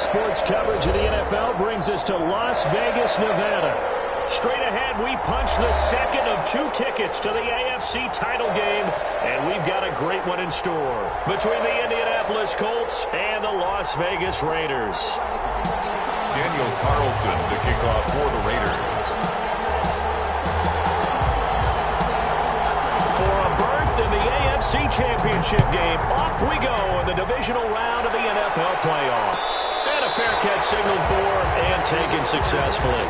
sports coverage of the NFL brings us to Las Vegas, Nevada. Straight ahead, we punch the second of 2 tickets to the AFC title game, and we've got a great one in store between the Indianapolis Colts and the Las Vegas Raiders. Daniel Carlson to kick off for the Raiders. For a berth in the AFC Championship game, off we go in the divisional round of the NFL playoffs. And a fair catch signaled for and taken successfully.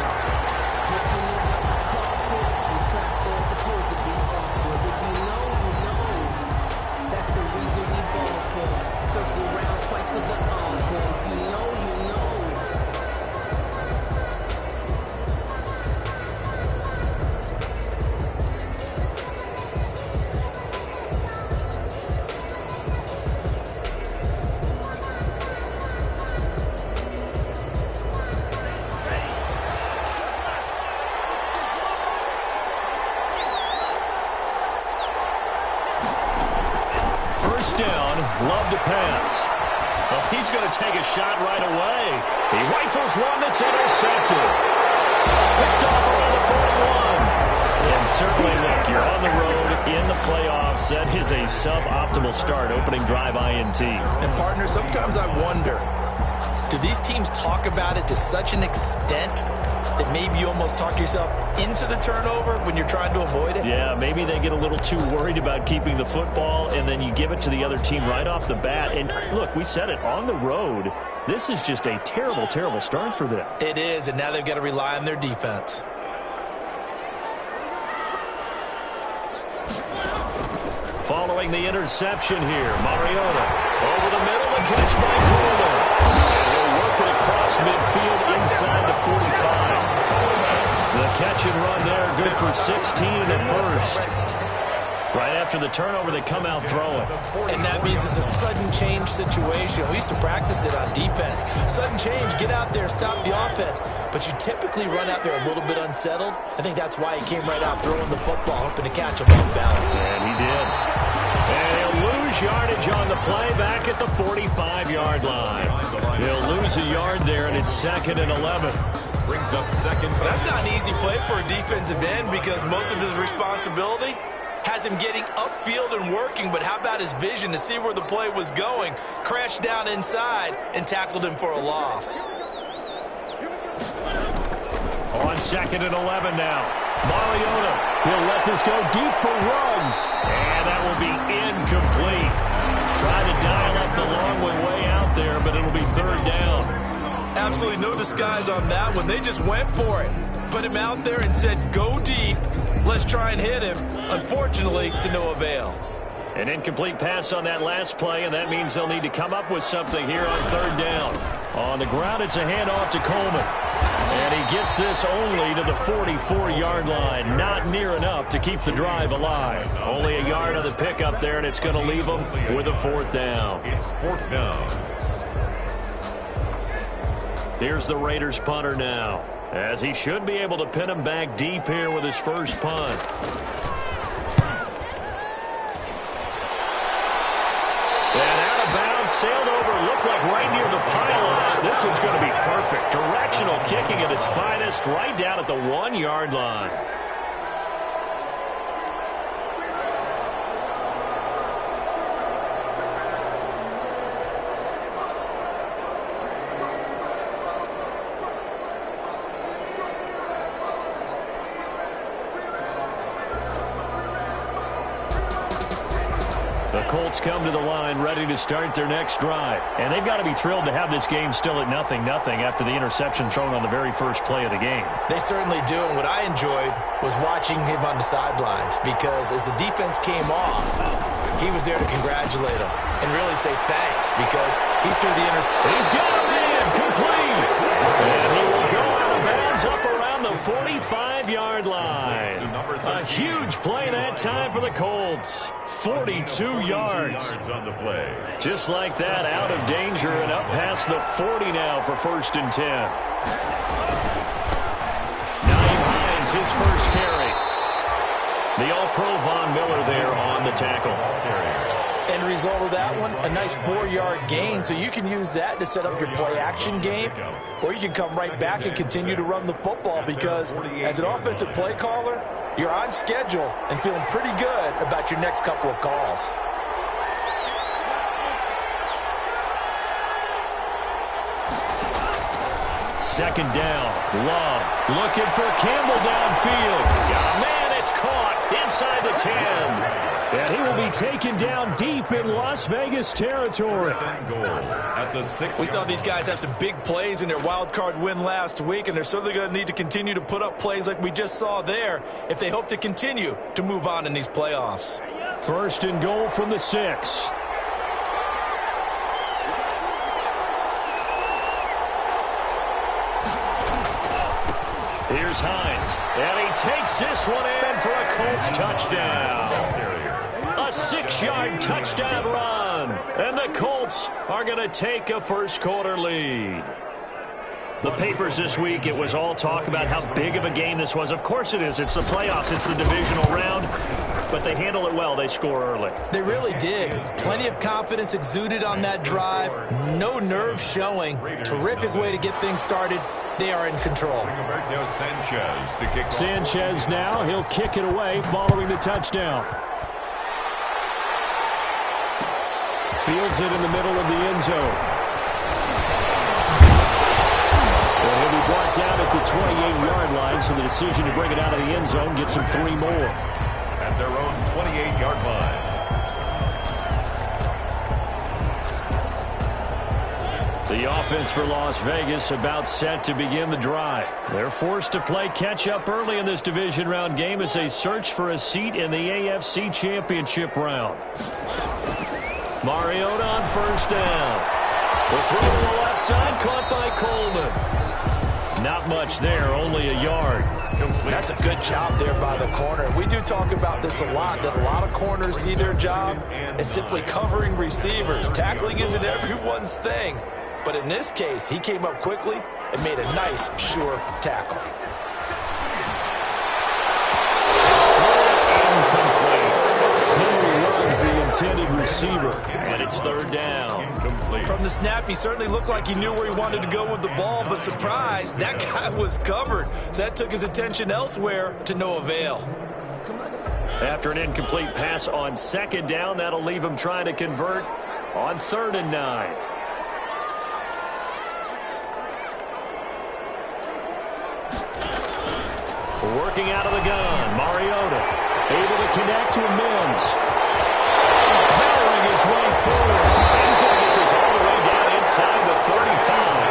Love to pass. Well, he's going to take a shot right away. He rifles one that's intercepted. Picked off around the 41. And certainly, look, you're on the road in the playoffs. That is a suboptimal start, opening drive INT. And, partner, sometimes I wonder, do these teams talk about it to such an extent that maybe you almost talk yourself into the turnover when you're trying to avoid it? Yeah, maybe they get a little too worried about keeping the football, and then you give it to the other team right off the bat. And, look, we said it, on the road, this is just a terrible, terrible start for them. It is, and now they've got to rely on their defense. Following the interception here, Mariota over the middle, the catch by Coleman. He'll work it across midfield inside the 45. The catch and run there, good for 16 in the first. Right after the turnover, they come out throwing. And that means it's a sudden change situation. We used to practice it on defense. Sudden change, get out there, stop the offense. But you typically run out there a little bit unsettled. I think that's why he came right out throwing the football, hoping to catch him off balance. And he did. And he'll lose yardage on the play back at the 45-yard line. He'll lose a yard there, and it's 2nd and 11. Brings up second. That's not an easy play for a defensive end because most of his responsibility has him getting upfield and working, but how about his vision to see where the play was going, crashed down inside, and tackled him for a loss. On 2nd and 11 now. Mariota, he'll let this go deep for Ruggs, and that will be incomplete. Trying to dial up the long way out there, but it'll be 3rd down. Absolutely no disguise on that one. They just went for it. Put him out there and said, go deep. Let's try and hit him. Unfortunately, to no avail. An incomplete pass on that last play, and that means they'll need to come up with something here on 3rd down. On the ground, it's a handoff to Coleman. And he gets this only to the 44-yard line. Not near enough to keep the drive alive. Only a yard on the pickup there, and it's going to leave them with a 4th down. It's 4th down. Here's the Raiders punter now, as he should be able to pin him back deep here with his first punt. And out of bounds, sailed over, looked like right near the pylon. This one's going to be perfect. Directional kicking at its finest, right down at the 1-yard line. The Colts come to the line ready to start their next drive. And they've got to be thrilled to have this game still at 0-0 after the interception thrown on the very first play of the game. They certainly do. And what I enjoyed was watching him on the sidelines because as the defense came off, he was there to congratulate them and really say thanks because he threw the interception. He's got a man complete. And he will go out of bounds up around the 45-yard line. A huge play that time for the Colts. 42 yards. On the play. Just like that, out of danger and up past the 40 now for 1st and 10. Naeem Hines, his first carry. The All-Pro Von Miller there on the tackle. End result of that one, a nice 4-yard gain. So you can use that to set up your play-action game, or you can come right back and continue to run the football because as an offensive play caller, you're on schedule and feeling pretty good about your next couple of calls. Second down, Love looking for Campbell downfield. Man, it's caught inside the 10. And he will be taken down deep in Las Vegas territory. We saw these guys have some big plays in their wild card win last week, and they're certainly going to need to continue to put up plays like we just saw there if they hope to continue to move on in these playoffs. First and goal from the 6. Here's Hines, and he takes this one in for a Colts touchdown. A 6-yard touchdown run, and the Colts are going to take a first-quarter lead. The papers this week, it was all talk about how big of a game this was. Of course it is. It's the playoffs. It's the divisional round. But they handle it well. They score early. They really did. Plenty of confidence exuded on that drive. No nerve showing. Terrific way to get things started. They are in control. Sanchez now. He'll kick it away following the touchdown. Fields it in the middle of the end zone. And he'll be brought down at the 28-yard line, so the decision to bring it out of the end zone gets him 3 more. At their own 28-yard line. The offense for Las Vegas about set to begin the drive. They're forced to play catch-up early in this division round game as they search for a seat in the AFC Championship round. Mariota on first down. The throw to the left side, caught by Coleman. Not much there, only a yard. That's a good job there by the corner. We do talk about this a lot, that a lot of corners see their job as simply covering receivers. Tackling isn't everyone's thing. But in this case, he came up quickly and made a nice, sure tackle. The intended receiver, and it's third down. From the snap, he certainly looked like he knew where he wanted to go with the ball, but surprise, that guy was covered. So that took his attention elsewhere to no avail. After an incomplete pass on second down, that'll leave him trying to convert on 3rd and 9. Working out of the gun, Mariota able to connect to Mims. His way forward. He's going to get this all the way down inside the 35.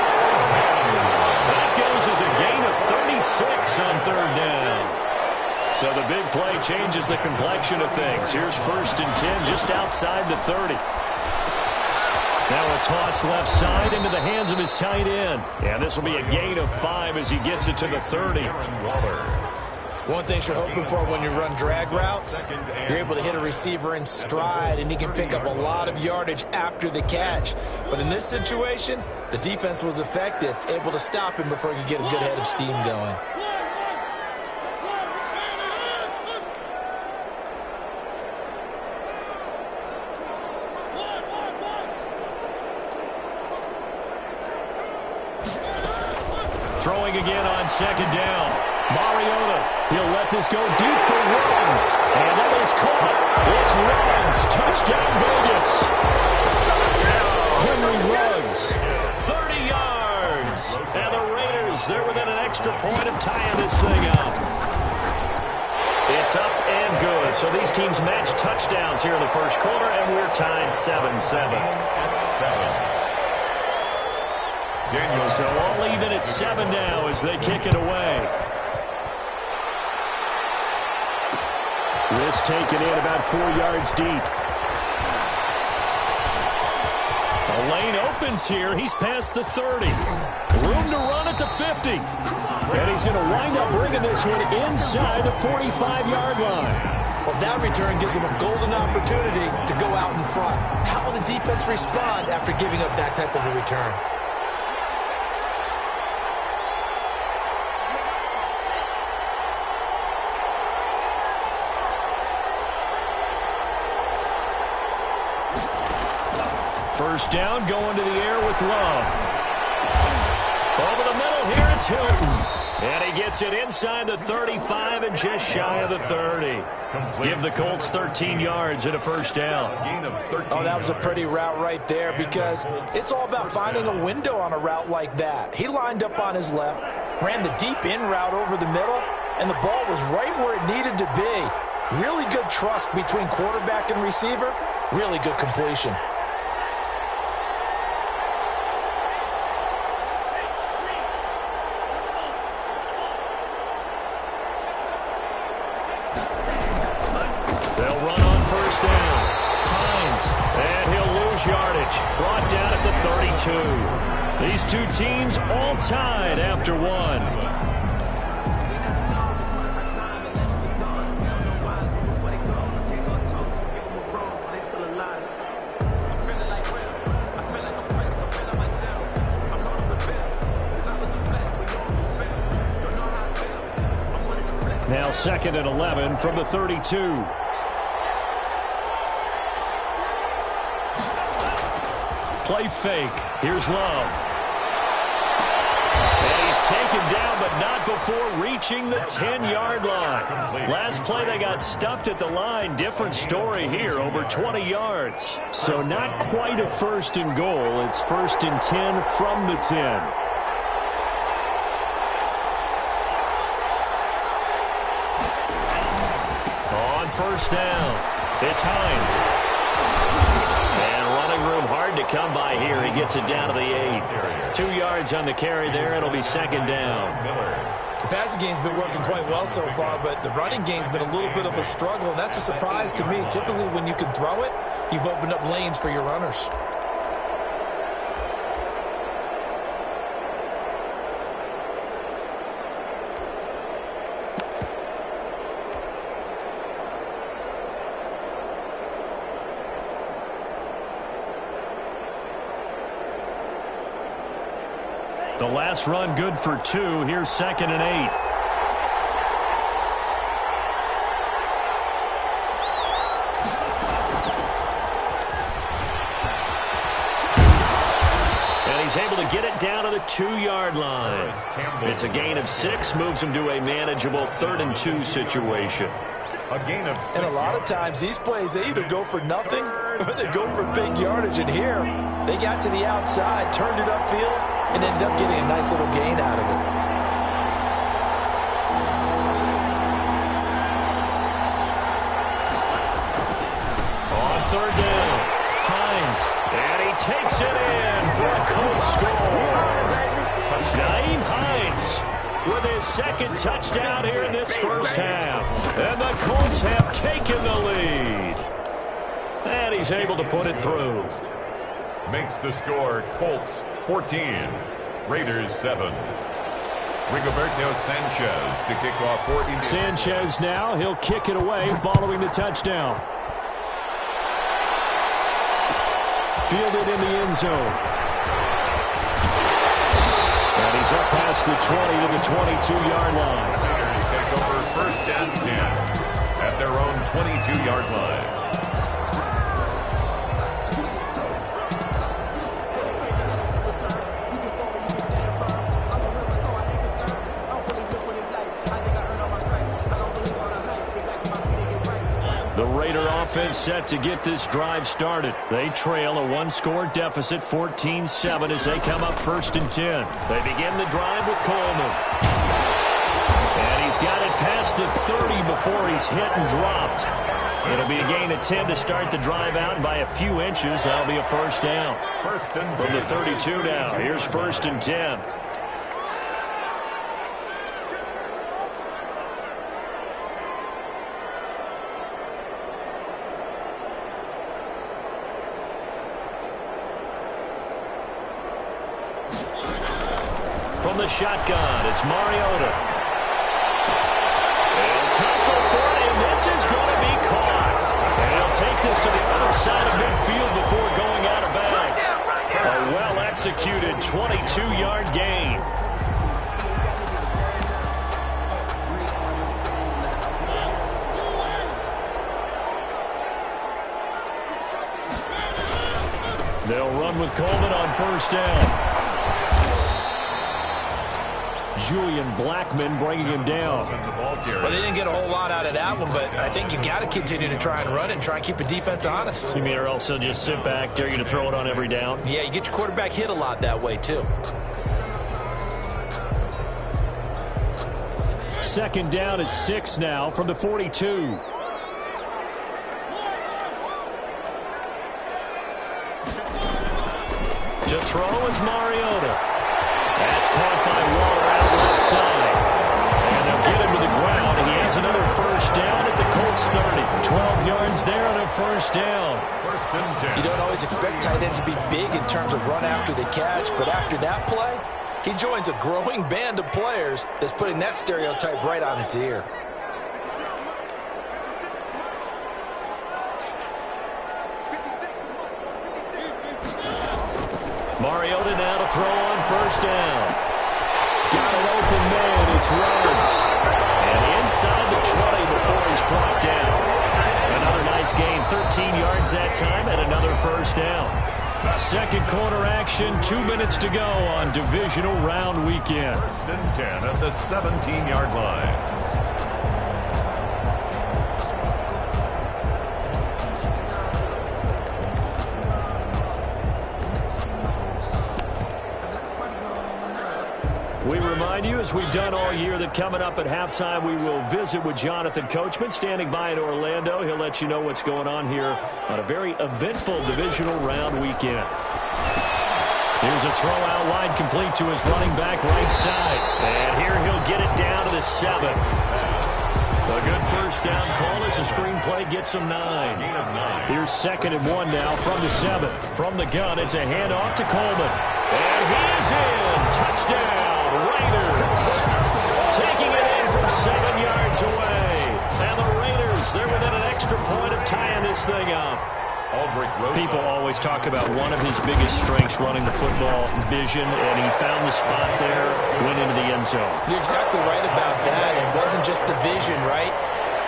That goes as a gain of 36 on 3rd down. So the big play changes the complexion of things. Here's 1st and 10 just outside the 30. Now a toss left side into the hands of his tight end. And this will be a gain of 5 as he gets it to the 30. One thing you're hoping for when you run drag routes, you're able to hit a receiver in stride, and he can pick up a lot of yardage after the catch. But in this situation, the defense was effective, able to stop him before he could get a good head of steam going. Throwing again on second down. Mariota, he'll let this go deep for Ruggs. And that is caught. It's Ruggs. Touchdown Vegas. Henry Ruggs. 30 yards. And the Raiders, they're within an extra point of tying this thing up. It's up and good. So these teams match touchdowns here in the first quarter, and we're tied 7-7. So all even at 7 now as they kick it away. This taken in about 4 yards deep. A lane opens here. He's past the 30. Room to run at the 50. And he's going to wind up bringing this one inside the 45-yard line. Well, that return gives him a golden opportunity to go out in front. How will the defense respond after giving up that type of a return? first down, going to the air with Love. Over the middle here, it's Hilton. And he gets it inside the 35 and just shy of the 30. Give the Colts 13 yards and a first down. Oh, that was a pretty route right there because it's all about finding a window on a route like that. He lined up on his left, ran the deep in route over the middle, and the ball was right where it needed to be. Really good trust between quarterback and receiver. Really good completion. They'll run on first down. Hines, and he'll lose yardage. Brought down at the 32. These two teams all tied after one. Now 2nd and 11 from the 32. Play fake. Here's Love. And he's taken down, but not before reaching the 10-yard line. Last play, they got stuffed at the line. Different story here, over 20 yards. So not quite a first and goal. It's 1st and 10 from the 10. First down. It's Hines. And running room hard to come by here. He gets it down to the 8. 2 yards on the carry there. It'll be 2nd down. The passing game's been working quite well so far, but the running game's been a little bit of a struggle, and that's a surprise to me. Typically, when you can throw it, you've opened up lanes for your runners. The last run good for 2. Here's 2nd and 8. And he's able to get it down to the 2-yard line. It's a gain of 6, moves him to a manageable 3rd and 2 situation. A gain of 6. And a lot of times these plays, they either go for nothing or they go for big yardage. And here, they got to the outside, turned it upfield, and ended up getting a nice little gain out of it. On 3rd down, Hines, and he takes it in for a Colts score. Nyheim Hines with his 2nd touchdown here in this first half. And the Colts have taken the lead. And he's able to put it through. Makes the score Colts 14, Raiders 7. Rigoberto Sanchez to kick off for Indiana. Sanchez now, he'll kick it away following the touchdown. Fielded in the end zone. And he's up past the 20 to the 22-yard line. The Raiders take over 1st and 10 at their own 22-yard line. The Raider offense set to get this drive started. They trail a 1-score deficit, 14-7, as they come up 1st and 10. They begin the drive with Coleman. And he's got it past the 30 before he's hit and dropped. It'll be a gain of 10 to start the drive out, and by a few inches, that'll be a first down. From the 32 now, here's 1st and 10. From the shotgun, it's Mariota. They'll tussle for it, and this is going to be caught. And he'll take this to the other side of midfield before going out of bounds. A well-executed 22-yard gain. They'll run with Coleman on first down. Julian Blackmon bringing him down. Well, they didn't get a whole lot out of that one, but I think you got to continue to try and run it and try and keep the defense honest. You mean or else they'll just sit back, dare you to throw it on every down? Yeah, you get your quarterback hit a lot that way, too. Second down at 6 now from the 42. To throw is Mariota. That's caught by Waller out left side. And they'll get him to the ground, and he has another first down at the Colts 30. 12 yards there on a first down. First and 10. You don't always expect tight ends to be big in terms of run after the catch, but after that play, he joins a growing band of players that's putting that stereotype right on its ear. Mariota now to throw on first down. Got an open man. It's Rhodes. And inside the 20 before he's brought down. Another nice gain. 13 yards that time and another first down. Second quarter action. 2 minutes to go on divisional round weekend. First and 10 at the 17-yard line. We remind you, as we've done all year, that coming up at halftime, we will visit with Jonathan Coachman, standing by in Orlando. He'll let you know what's going on here on a very eventful divisional round weekend. Here's a throw out wide, complete to his running back right side. And here he'll get it down to the 7. A good first down call as the screenplay gets him 9. Here's 2nd and 1 now from the 7. From the gun, it's a handoff to Coleman. And he is in. Touchdown. Raiders taking it in from 7 yards away. And the Raiders, they're within an extra point of tying this thing up. People always talk about one of his biggest strengths running the football, vision, and he found the spot there, went into the end zone. You're exactly right about that. It wasn't just the vision, right?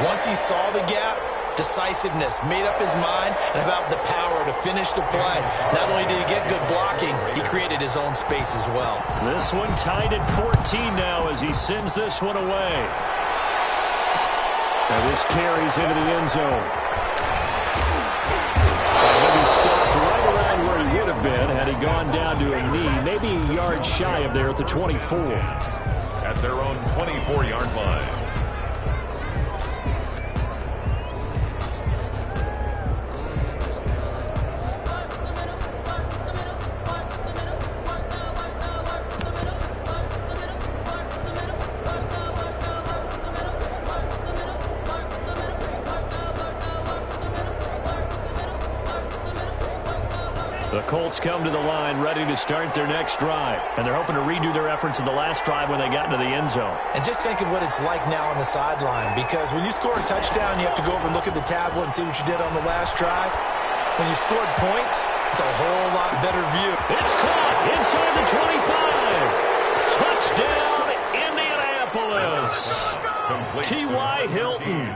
Once he saw the gap, decisiveness, made up his mind, and about the power to finish the play. Not only did he get good blocking, he created his own space as well. This one tied at 14 now as he sends this one away. And this carries into the end zone. And he stopped right around where he would have been had he gone down to a knee, maybe a yard shy of there at the 24. At their own 24-yard line. The Colts come to the line ready to start their next drive. And they're hoping to redo their efforts in the last drive when they got into the end zone. And just think of what it's like now on the sideline, because when you score a touchdown, you have to go over and look at the tablet and see what you did on the last drive. When you scored points, it's a whole lot better view. It's caught inside the 25. Touchdown, Indianapolis. T.Y. Hilton,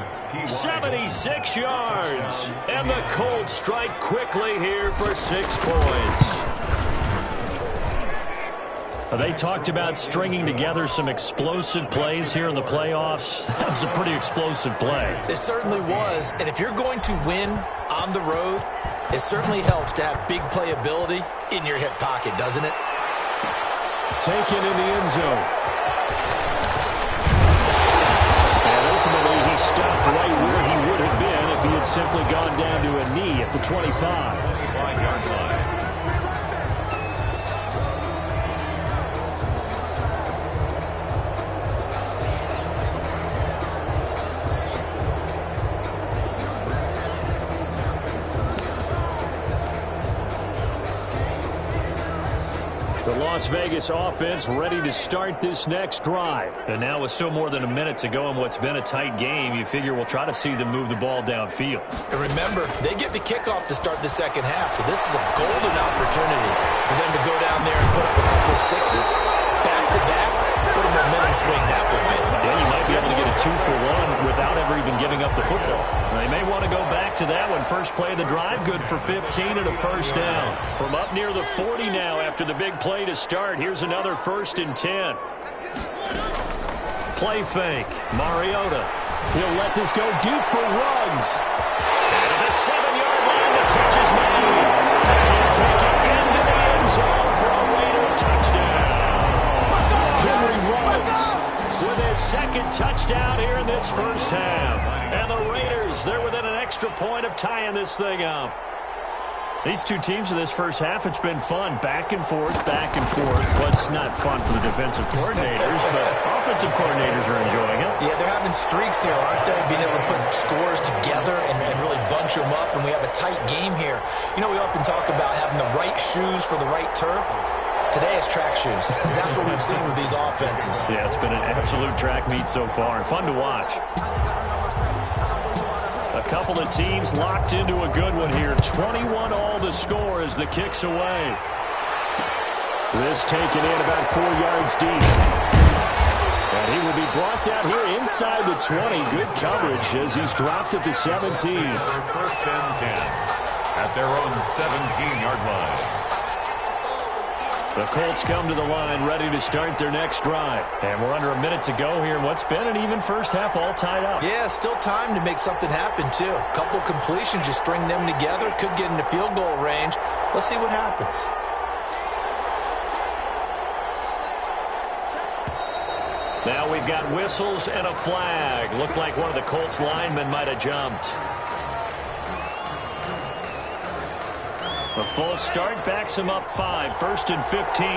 76 yards. And the Colts strike quickly here for 6 points. They talked about stringing together some explosive plays here in the playoffs. That was a pretty explosive play. It certainly was. And if you're going to win on the road, it certainly helps to have big playability in your hip pocket, doesn't it? Taken in the end zone. And ultimately, he stopped right where he would have been if he had simply gone down to a knee at the 25. 25-yard line. The Las Vegas offense ready to start this next drive. And now with still more than a minute to go in what's been a tight game, you figure we'll try to see them move the ball downfield. And remember, they get the kickoff to start the second half, so this is a golden opportunity for them to go down there and put up a couple of sixes back-to-back. What a momentum swing that would be. Yeah, you might be able to get a 2-for-1 without ever even giving up the football. They may want to go back to that one. First play of the drive, good for 15 and a first down. From up near the 40 now after the big play to start. Here's another 1st and 10. Play fake. Mariota. He'll let this go deep for Ruggs. And at the 7-yard line, the catch is made. And he'll take it into the end zone for a Raider touchdown. Henry Ruggs with his second touchdown here in this first half. And the Raiders, they're within an extra point of tying this thing up. These two teams in this first half, it's been fun. Back and forth, back and forth. Well, it's not fun for the defensive coordinators, but offensive coordinators are enjoying it. Yeah, they're having streaks here, aren't they? Being able to put scores together and really bunch them up, and we have a tight game here. You know, we often talk about having the right shoes for the right turf. Today it's track shoes. That's what we've seen with these offenses. Yeah, it's been an absolute track meet so far. Fun to watch. A couple of teams locked into a good one here. 21 all the score as the kick's away. This taken in about 4 yards deep. And he will be brought down here inside the 20. Good coverage as he's dropped at the 17. For 1st and 10 at their own 17-yard line. The Colts come to the line ready to start their next drive. And we're under a minute to go here in what's been an even first half, all tied up. Yeah, still time to make something happen, too. A couple completions, just string them together. Could get into field goal range. Let's see what happens. Now we've got whistles and a flag. Looked like one of the Colts linemen might have jumped. A full start backs him up 5, 1st and 15.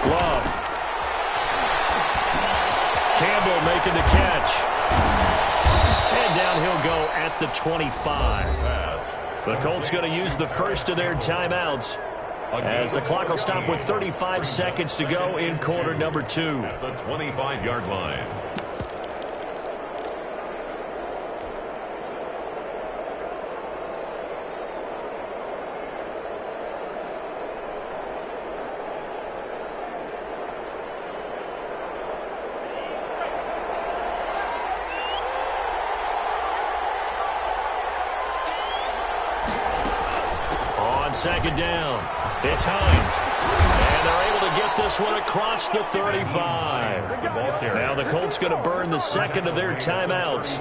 Glove. Campbell making the catch. And down he'll go at the 25. The Colts going to use the first of their timeouts as the clock will stop with 35 seconds to go in quarter number 2. At the 25-yard line. Second down. It's Hines. And they're able to get this one across the 35. Now the Colts going to burn the second of their timeouts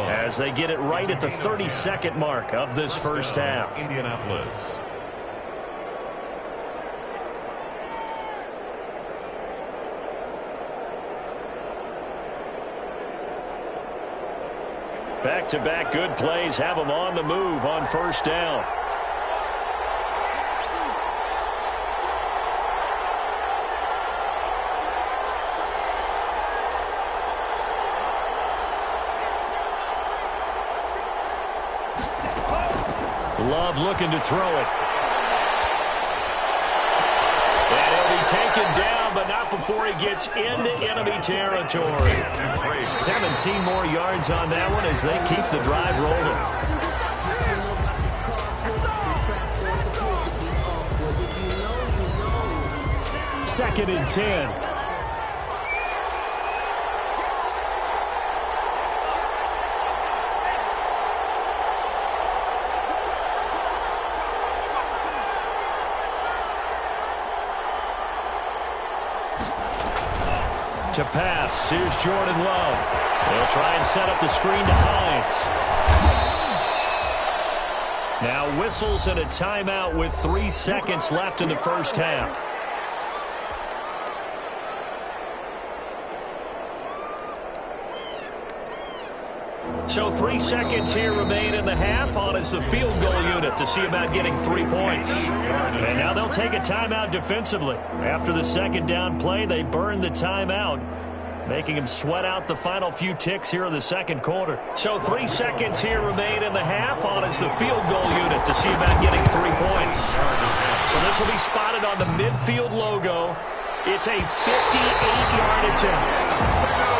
as they get it right at the 32nd mark of this first half. Indianapolis. Back-to-back good plays have them on the move on first down. Love looking to throw it. And he'll be taken down, but not before he gets into enemy territory. 17 more yards on that one as they keep the drive rolling. 2nd and 10. To pass, here's Jordan Love. They'll try and set up the screen to Hines. Now whistles and a timeout with 3 seconds left in the first half. So 3 seconds here remain in the half on as the field goal unit to see about getting 3 points. And now they'll take a timeout defensively. After the second down play, they burn the timeout, making them sweat out the final few ticks here in the second quarter. So 3 seconds here remain in the half on as the field goal unit to see about getting 3 points. So this will be spotted on the midfield logo. It's a 58-yard attempt.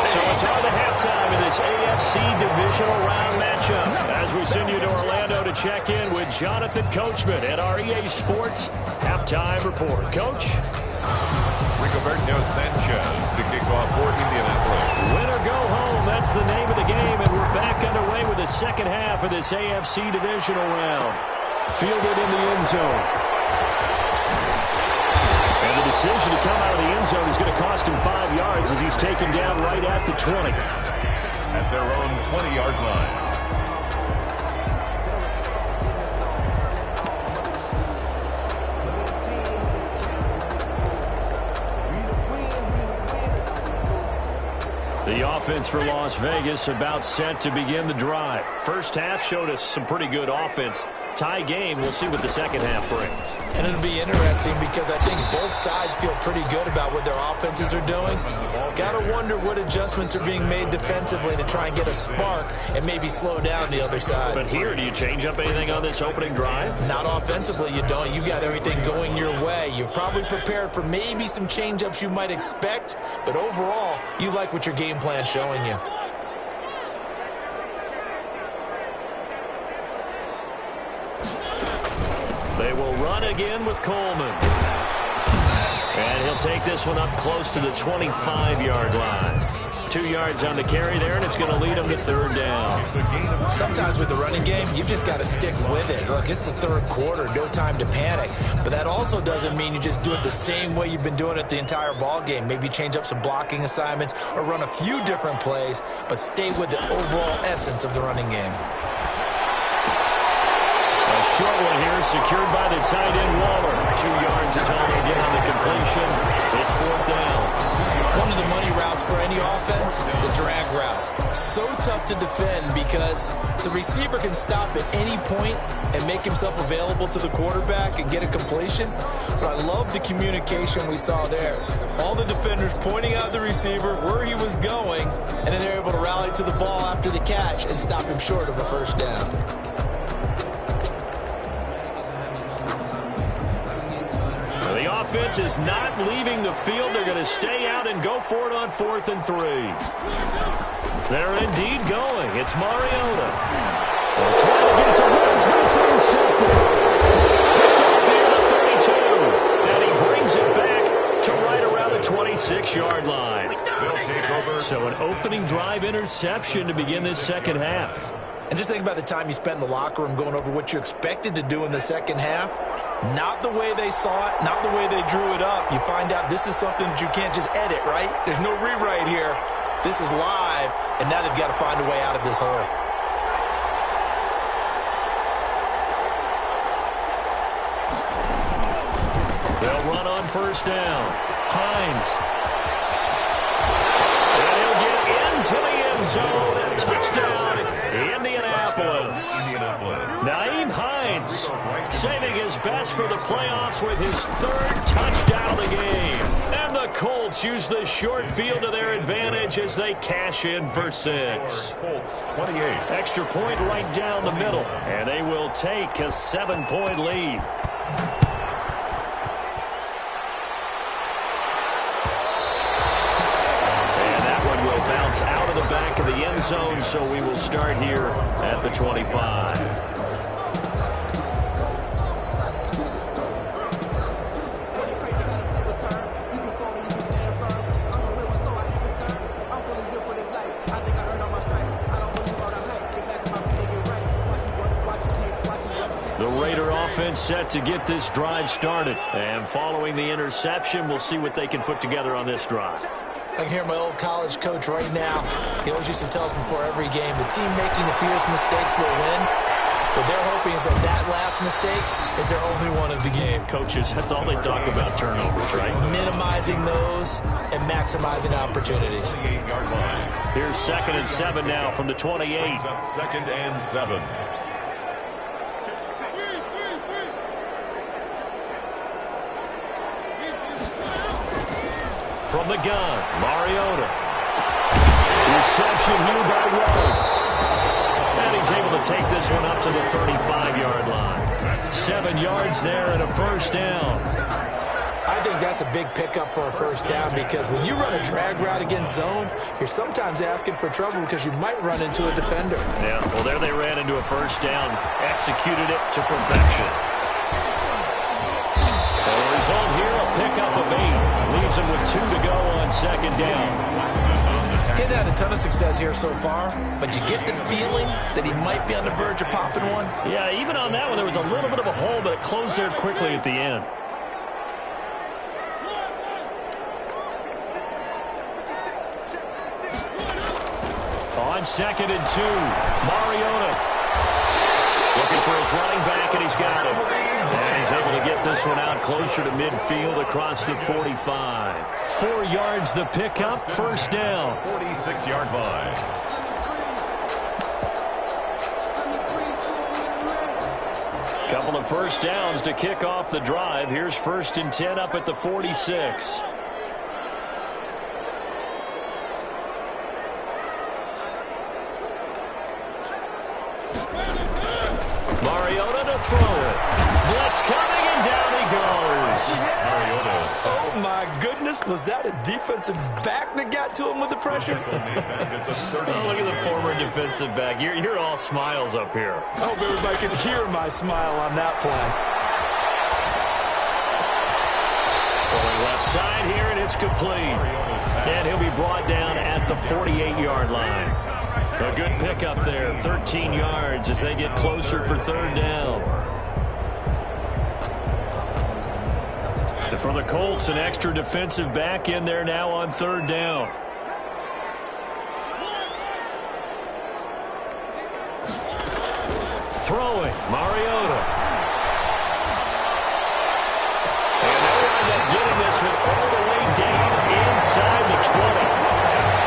So it's on to halftime in this AFC divisional round matchup as we send you to Orlando to check in with Jonathan Coachman at our EA Sports halftime report. Coach? Rigoberto Sanchez to kick off for Indianapolis. Win or go home, that's the name of the game, and we're back underway with the second half of this AFC divisional round. Fielded in the end zone. And the decision to come out of the end zone is going to cost him 5 yards as he's taken down right at the 20. At their own 20-yard line. The offense for Las Vegas about set to begin the drive. First half showed us some pretty good offense. Tie game, we'll see what the second half brings. And it'll be interesting because I think both sides feel pretty good about what their offenses are doing. Got to wonder what adjustments are being made defensively to try and get a spark and maybe slow down the other side. But here, do you change up anything on this opening drive? Not offensively, you don't. You got everything going your way. You've probably prepared for maybe some change-ups you might expect, but overall, you like what your game plan's showing you. They will run again with Coleman. And he'll take this one up close to the 25-yard line. 2 yards on the carry there, and it's going to lead him to third down. Sometimes with the running game, you've just got to stick with it. Look, it's the third quarter, no time to panic. But that also doesn't mean you just do it the same way you've been doing it the entire ball game. Maybe change up some blocking assignments or run a few different plays, but stay with the overall essence of the running game. A short one here, secured by the tight end Waller. 2 yards is all they get on the completion. It's fourth down. One of the money routes for any offense, the drag route. So tough to defend because the receiver can stop at any point and make himself available to the quarterback and get a completion. But I love the communication we saw there. All the defenders pointing out the receiver, where he was going, and then they're able to rally to the ball after the catch and stop him short of a first down. The offense is not leaving the field. They're going to stay out and go for it on 4th and 3. They're indeed going. It's Mariota. They'll try to get it to Woods, but it's intercepted. Picked off here to 32. And he brings it back to right around the 26-yard line. So an opening drive interception to begin this second half. And just think about the time you spent in the locker room going over what you expected to do in the second half. Not the way they saw it, not the way they drew it up. You find out this is something that you can't just edit, right? There's no rewrite here. This is live, and now they've got to find a way out of this hole. They'll run on first down. Hines. And he'll get into the end zone. Touchdown, Indianapolis. Naeem Hines saving his best for the playoffs with his third touchdown of the game. And the Colts use the short field to their advantage as they cash in for 6. Colts 28. Extra point right down the middle. And they will take a 7-point lead. Bounce out of the back of the end zone, so we will start here at the 25. The Raider offense set to get this drive started. And following the interception, we'll see what they can put together on this drive. I can hear my old college coach right now. He always used to tell us before every game, the team making the fewest mistakes will win. What they're hoping is that that last mistake is their only one of the game. Coaches, that's all they talk about, turnovers, right? Minimizing those and maximizing opportunities. Here's 2nd and 7 now from the 28. 2nd and 7. From the gun, Mariota. Reception here by Rhodes. And he's able to take this one up to the 35-yard line. 7 yards there and a first down. I think that's a big pickup for a first down because when you run a drag route against zone, you're sometimes asking for trouble because you might run into a defender. Yeah, well, there they ran into a first down, executed it to perfection. The result here, a pickup of 8. Leaves him with 2 to go on second down. He's had a ton of success here so far, but you get the feeling that he might be on the verge of popping one. Yeah, even on that one, there was a little bit of a hole, but it closed there quickly at the end. On 2nd and 2, Mariota looking for his running back, and he's got him. And he's able to get this one out closer to midfield across the 45. 4 yards the pickup, first down. 46-yard line. Couple of first downs to kick off the drive. Here's 1st and 10 up at the 46. Mariota to throw it. Blitz coming, and down he goes. Mariota. Oh, my goodness. Was that a defensive back that got to him with the pressure? Oh, look at the former defensive back. You're all smiles up here. I hope everybody can hear my smile on that play. Fully left side here, and it's complete. And he'll be brought down at the 48-yard line. A good pickup there, 13 yards as they get closer for 3rd down. And for the Colts, an extra defensive back in there now on 3rd down. Throwing, Mariota. And they wind up getting this one all the way down inside the 20.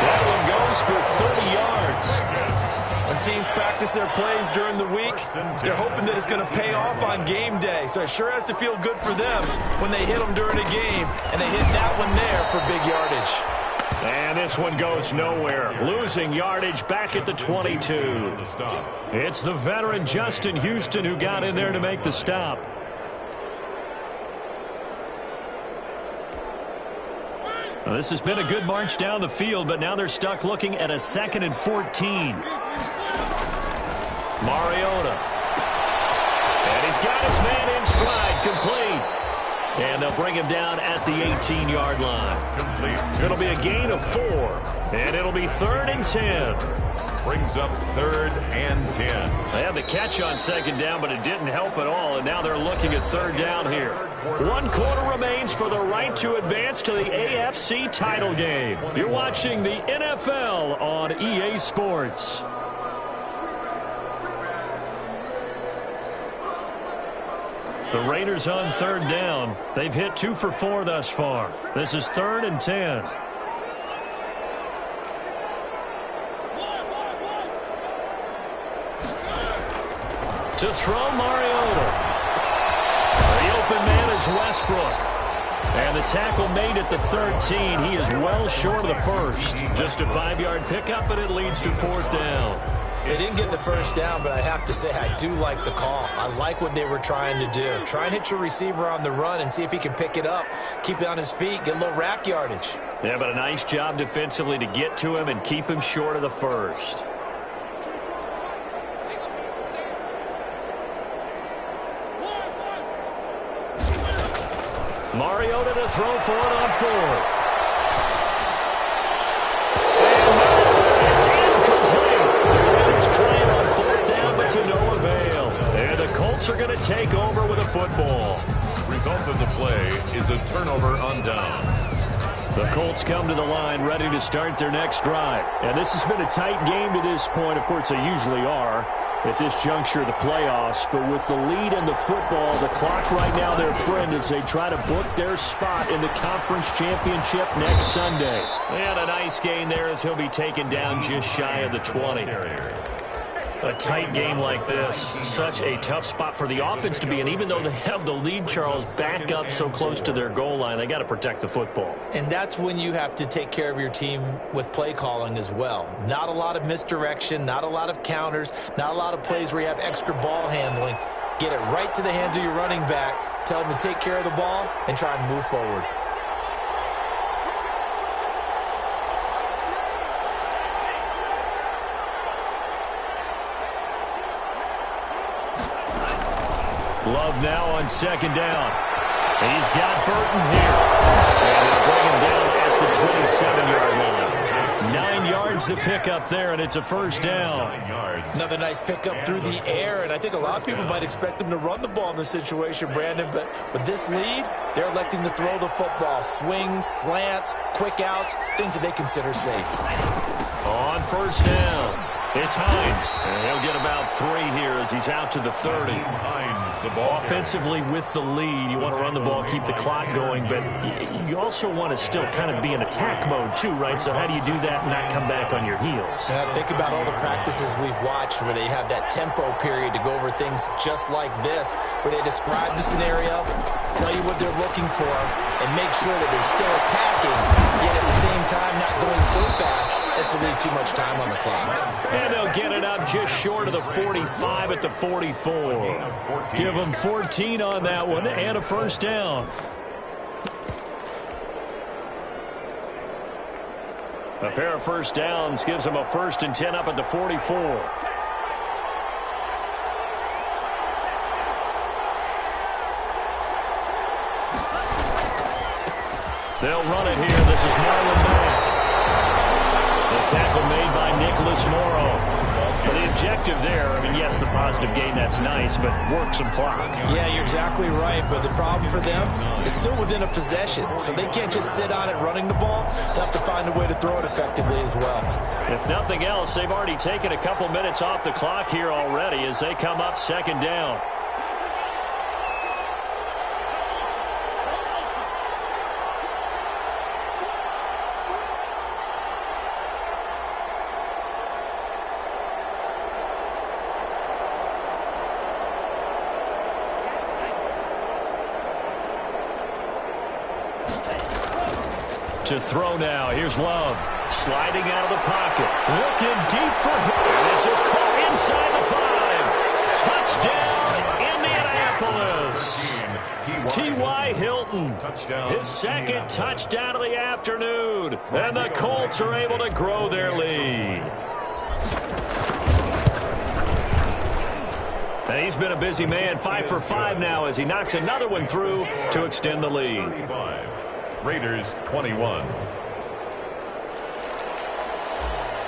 That one goes for 30 yards. When teams practice their plays during the week, they're hoping that it's going to pay off on game day. So it sure has to feel good for them when they hit them during a game, and they hit that one there for big yardage. And this one goes nowhere. Losing yardage back at the 22. It's the veteran Justin Houston who got in there to make the stop. Well, this has been a good march down the field, but now they're stuck looking at a 2nd and 14. Mariota. And he's got his man in stride, complete. And they'll bring him down at the 18-yard line. It'll be a gain of 4, and it'll be 3rd and 10. Brings up 3rd and 10. They had the catch on 2nd down, but it didn't help at all, and now they're looking at 3rd down here. 1 quarter remains for the right to advance to the AFC title game. You're watching the NFL on EA Sports. The Raiders on 3rd down. They've hit 2 for 4 thus far. This is 3rd and 10. To throw, Mariota. The open man is Westbrook. And the tackle made at the 13. He is well short of the first. Just a 5-yard pickup, and it leads to 4th down. They didn't get the first down, but I have to say I do like the call. I like what they were trying to do. Try and hit your receiver on the run and see if he can pick it up, keep it on his feet, get a little rack yardage. Yeah, but a nice job defensively to get to him and keep him short of the first. Mariota to throw for it on 4th. It's incomplete. The Raiders trying on 4th down, but to no avail. And the Colts are going to take over with a football. Result of the play is a turnover on downs. The Colts come to the line ready to start their next drive. And this has been a tight game to this point. Of course, they usually are at this juncture of the playoffs. But with the lead in the football, the clock right now their friend as they try to book their spot in the conference championship next Sunday. And a nice gain there as he'll be taken down just shy of the 20. A tight game like this, such a tough spot for the offense to be in. Even though they have the lead, Charles, back up so close to their goal line, they got to protect the football. And that's when you have to take care of your team with play calling as well. Not a lot of misdirection, not a lot of counters, not a lot of plays where you have extra ball handling. Get it right to the hands of your running back. Tell him to take care of the ball and try and move forward. Love now on second down. He's got Burton here. And they'll bring him down at the 27-yard line. 9 yards to pick up there, and it's a first down. Another nice pickup through the air, and I think a lot of people might expect him to run the ball in this situation, Brandon, but with this lead, they're electing to throw the football. Swings, slants, quick outs, things that they consider safe. On first down, it's Hines, and he'll get about 3 here as he's out to the 30. Hines, the ball Offensively with the lead, you want to run the ball, keep the clock going, but you also want to still kind of be in attack mode too, right? So how do you do that and not come back on your heels? Think about all the practices we've watched where they have that tempo period to go over things just like this, where they describe the scenario, tell you what they're looking for, and make sure that they're still attacking, yet at the same time not going so fast as to leave too much time on the clock. And they'll get it up just short of the 45 at the 44. Give them 14 on that one and a first down. A pair of first downs gives them a 1st and 10 up at the 44. They'll run it here. This is Marlon Mack. The tackle made by Nicholas Morrow. But the objective there, I mean, yes, the positive gain, that's nice, but work some clock. Yeah, you're exactly right, but the problem for them is still within a possession, so they can't just sit on it running the ball. They'll have to find a way to throw it effectively as well. If nothing else, they've already taken a couple minutes off the clock here already as they come up second down. To throw now. Here's Love. Sliding out of the pocket. Looking deep for him. This is caught inside the 5. Touchdown, Indianapolis. T.Y. Hilton. His second touchdown of the afternoon. And the Colts are able to grow their lead. And he's been a busy man. 5 for 5 now as he knocks another one through to extend the lead. Raiders 21.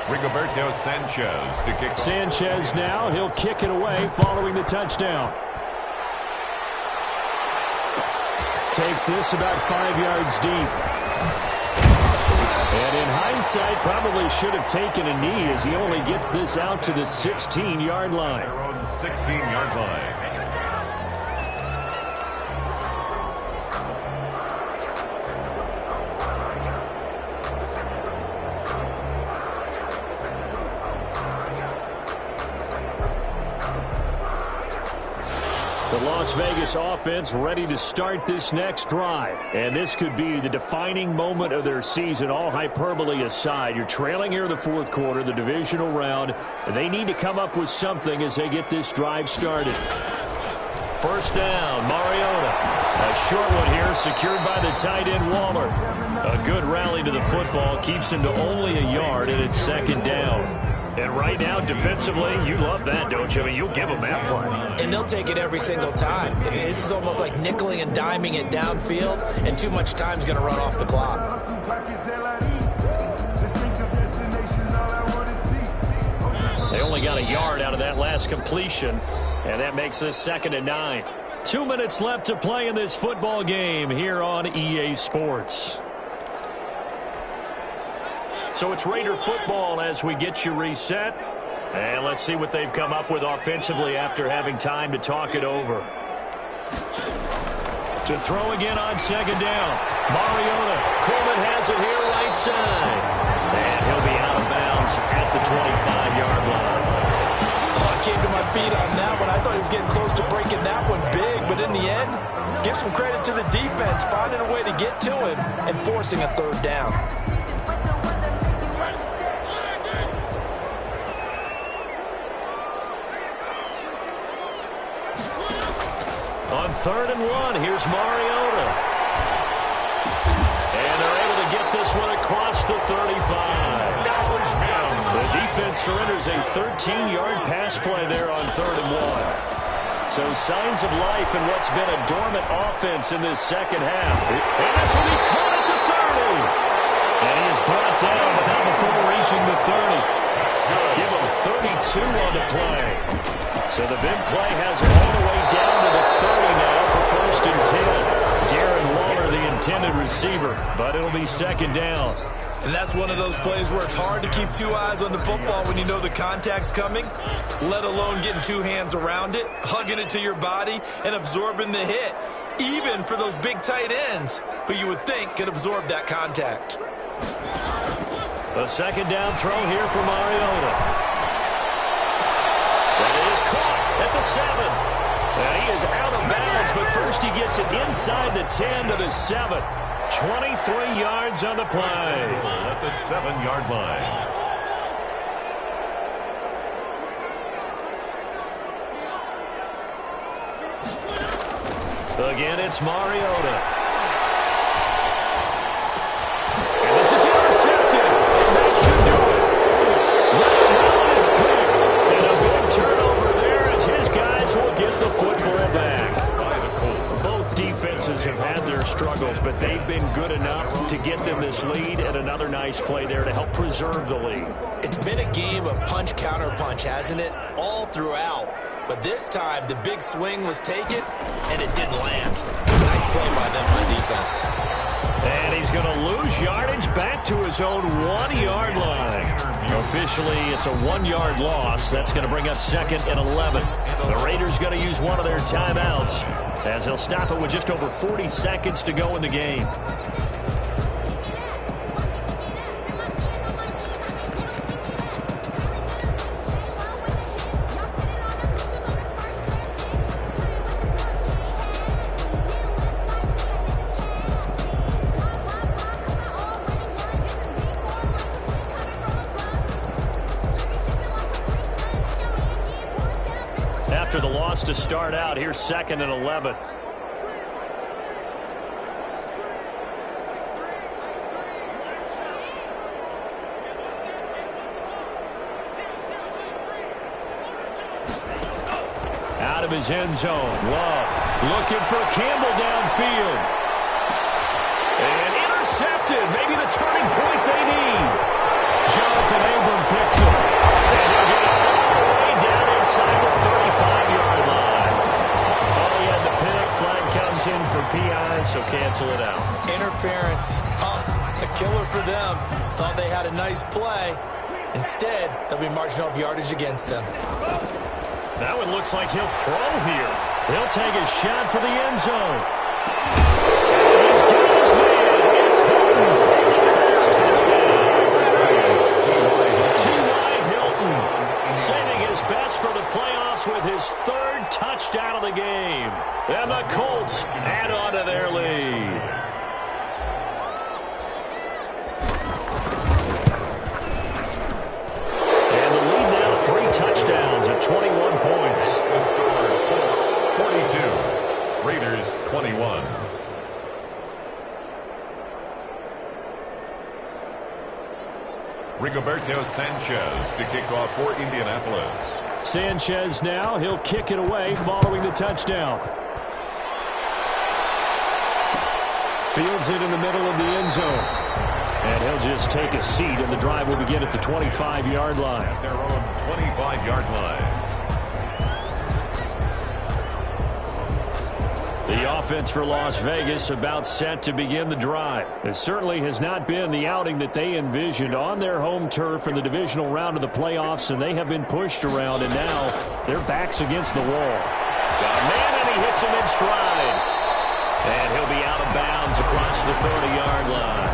Rigoberto Sanchez to kick. Sanchez now, he'll kick it away following the touchdown. Takes this about 5 yards deep. And in hindsight, probably should have taken a knee as he only gets this out to the 16-yard line. Their own 16-yard line. The Las Vegas offense ready to start this next drive. And this could be the defining moment of their season, all hyperbole aside. You're trailing here in the fourth quarter, the divisional round. And they need to come up with something as they get this drive started. First down, Mariota. A short one here, secured by the tight end Waller. A good rally to the football, keeps him to only a yard, and it's second down. And right now, defensively, you love that, don't you? I mean, you'll give them that play. And they'll take it every single time. This is almost like nickeling and diming it downfield, and too much time's going to run off the clock. They only got a yard out of that last completion, and that makes this 2nd and 9. 2 minutes left to play in this football game here on EA Sports. So it's Raider football as we get you reset. And let's see what they've come up with offensively after having time to talk it over. To throw again on second down. Mariota. Coleman has it here right side. And he'll be out of bounds at the 25-yard line. Oh, I came to my feet on that one. I thought he was getting close to breaking that one big. But in the end, give some credit to the defense, finding a way to get to him and forcing a third down. On 3rd and 1, here's Mariota. And they're able to get this one across the 35. The defense surrenders a 13-yard pass play there on 3rd and 1. So signs of life in what's been a dormant offense in this second half. And this will be caught at the 30. And he is brought down, but not before reaching the 30. Give him 32 on the play. So the big play has it all the way down to the 30 now for 1st and 10. Darren Waller, the intended receiver, but it'll be 2nd down. And that's one of those plays where it's hard to keep 2 eyes on the football when you know the contact's coming, let alone getting 2 hands around it, hugging it to your body, and absorbing the hit, even for those big tight ends who you would think could absorb that contact. A 2nd down throw here for Mariota. That is caught at the 7. And he is out of bounds, but first he gets it inside the 10 to the 7. 23 yards on the play. At the 7-yard line. Again, it's Mariota. And this is intercepted. And that should do it. Well, it's picked. And a big turnover there as his guys will get the football back. Both defenses have had their struggles, but they've been good enough to get them this lead, and another nice play there to help preserve the lead. It's been a game of punch-counter-punch, hasn't it? All throughout. But this time, the big swing was taken, and it didn't land. Nice play by them on defense. And he's going to lose yardage back to his own 1-yard line. Officially, it's a 1-yard loss. That's going to bring up 2nd and 11. The Raiders going to use one of their timeouts as they'll stop it with just over 40 seconds to go in the game. After the loss to start out, here's 2nd and 11. Out of his end zone, Love looking for Campbell downfield. And intercepted, maybe the turning point they need. Jonathan Abram picks it. And he'll get it all the way down inside the 35-yard line. Thought he had the pick. Flag comes in for PI, so cancel it out. Interference. A killer for them. Thought they had a nice play. Instead, they'll be marching off yardage against them. That one looks like he'll throw here. He'll take a shot for the end zone. He's got his man. It's Hilton for the Colts touchdown. T.Y. Hilton saving his best for the playoffs with his 3rd touchdown of the game. And the Colts add on to their lead. Touchdowns at 21 points. The score, Colts 42, Raiders 21. Rigoberto Sanchez to kick off for Indianapolis. Sanchez now, he'll kick it away following the touchdown. Fields it in the middle of the end zone. And he'll just take a seat, and the drive will begin at the 25-yard line. At their own 25-yard line. The offense for Las Vegas about set to begin the drive. It certainly has not been the outing that they envisioned on their home turf in the divisional round of the playoffs, and they have been pushed around, and now their backs against the wall. Got a man, and he hits him in stride. And he'll be out of bounds across the 30-yard line.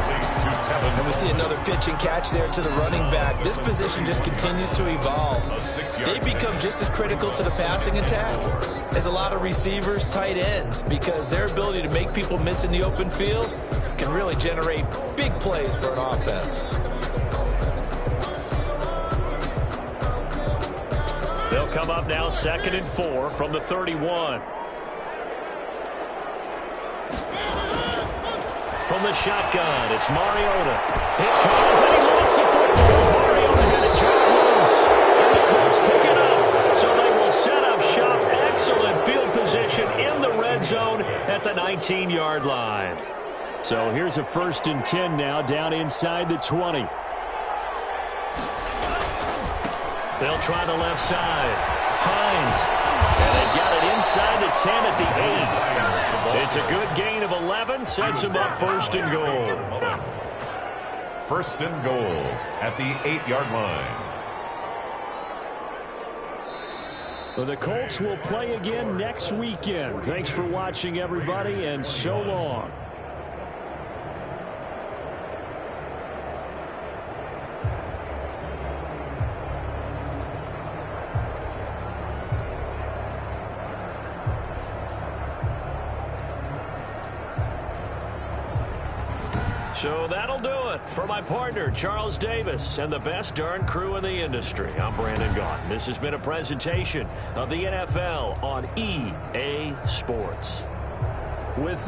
And we see another pitch and catch there to the running back. This position just continues to evolve. They become just as critical to the passing attack as a lot of receivers, tight ends, because their ability to make people miss in the open field can really generate big plays for an offense. They'll come up now 2nd and 4 from the 31. from the shotgun. It's Mariota. It comes, and he lost the football. Mariota had it jammed loose. And the Colts pick it up. So they will set up shop. Excellent field position in the red zone at the 19-yard line. So here's a 1st and 10 now, down inside the 20. They'll try the left side. Hines. And they've got it inside the 10 at the 8. It's a good gain of 11. Sets him up 1st and goal. 1st and goal at the 8-yard line. Well, the Colts will play again next weekend. Thanks for watching, everybody, and so long. So that'll do it for my partner, Charles Davis, and the best darn crew in the industry. I'm Brandon Gaughan. This has been a presentation of the NFL on EA Sports. With